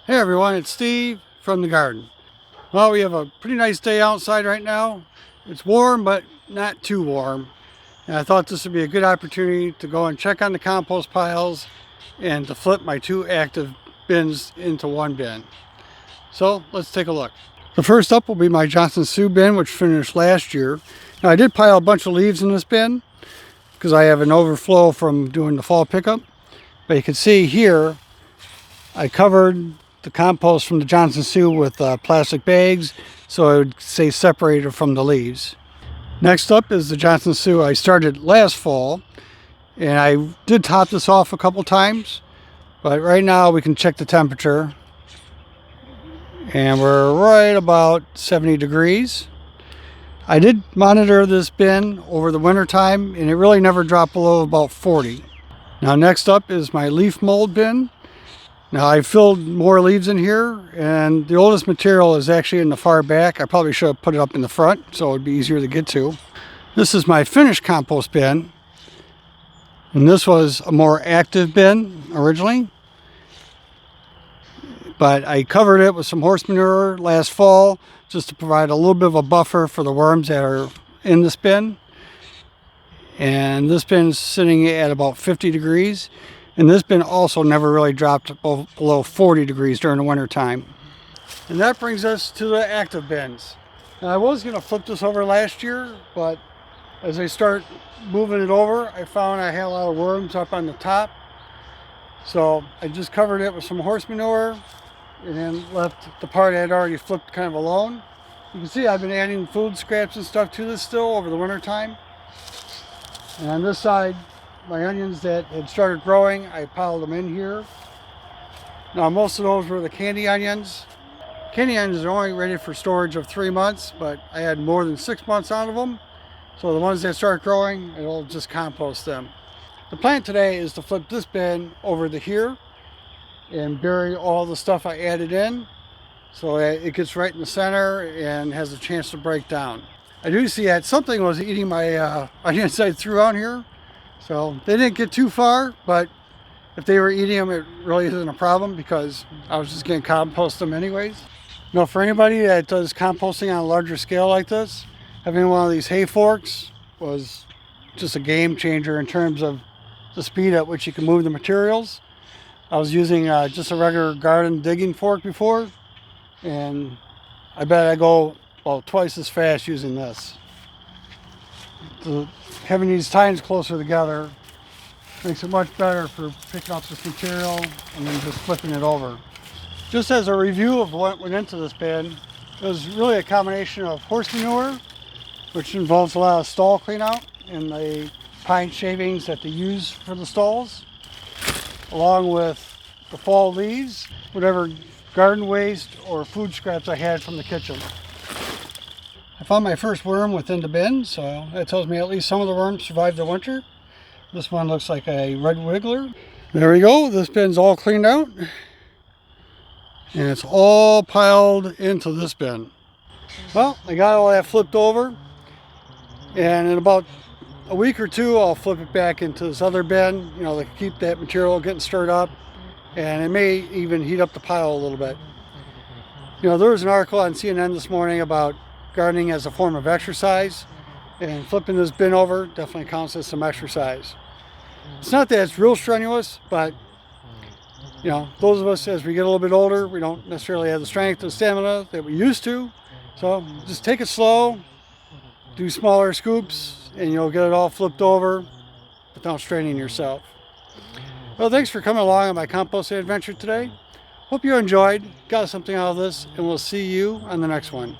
Hey everyone, it's Steve from the garden. Well, we have a pretty nice day outside right now. It's warm, but not too warm. And I thought this would be a good opportunity to go and check on the compost piles and to flip my two active bins into one bin. So let's take a look. The first up will be my Johnson Sioux bin, which finished last year. Now I did pile a bunch of leaves in this bin because I have an overflow from doing the fall pickup. But you can see here, I covered the compost from the Johnson Sioux with plastic bags so it would stay separated from the leaves. Next up is the Johnson Sioux I started last fall, and I did top this off a couple times, but right now we can check the temperature and we're right about 70 degrees. I did monitor this bin over the winter time and it really never dropped below about 40. Now next up is my leaf mold bin. Now I filled more leaves in here, and the oldest material is actually in the far back. I probably should have put it up in the front so it would be easier to get to. This is my finished compost bin, and this was a more active bin originally, but I covered it with some horse manure last fall just to provide a little bit of a buffer for the worms that are in this bin. And this bin is sitting at about 50 degrees. And this bin also never really dropped below 40 degrees during the winter time. And that brings us to the active bins. Now I was going to flip this over last year, but as I start moving it over, I found I had a lot of worms up on the top. So I just covered it with some horse manure and then left the part I had already flipped kind of alone. You can see I've been adding food scraps and stuff to this still over the winter time. And on this side, my onions that had started growing, I piled them in here. Now most of those were the candy onions. Candy onions are only ready for storage of 3 months, but I had more than 6 months out of them. So the ones that start growing, it'll just compost them. The plan today is to flip this bin over to here and bury all the stuff I added in so that it gets right in the center and has a chance to break down. I do see that something was eating my onions I threw out here. So they didn't get too far, but if they were eating them, it really isn't a problem because I was just going to compost them anyways. Now for anybody that does composting on a larger scale like this, having one of these hay forks was just a game changer in terms of the speed at which you can move the materials. I was using just a regular garden digging fork before, and I bet I go about twice as fast using this. Having these tines closer together makes it much better for picking up this material and then just flipping it over. Just as a review of what went into this bin, it was really a combination of horse manure, which involves a lot of stall clean out and the pine shavings that they use for the stalls, along with the fall leaves, whatever garden waste or food scraps I had from the kitchen. I found my first worm within the bin, so that tells me at least some of the worms survived the winter. This one looks like a red wiggler. There we go, this bin's all cleaned out. And it's all piled into this bin. Well, I got all that flipped over. And in about a week or two, I'll flip it back into this other bin, to keep that material getting stirred up. And it may even heat up the pile a little bit. There was an article on CNN this morning about gardening as a form of exercise, and flipping this bin over definitely counts as some exercise. It's not that it's real strenuous, but those of us as we get a little bit older, we don't necessarily have the strength and stamina that we used to. So just take it slow, do smaller scoops, and you'll get it all flipped over without straining yourself. Well, thanks for coming along on my composting adventure today. Hope you enjoyed, got something out of this, and we'll see you on the next one.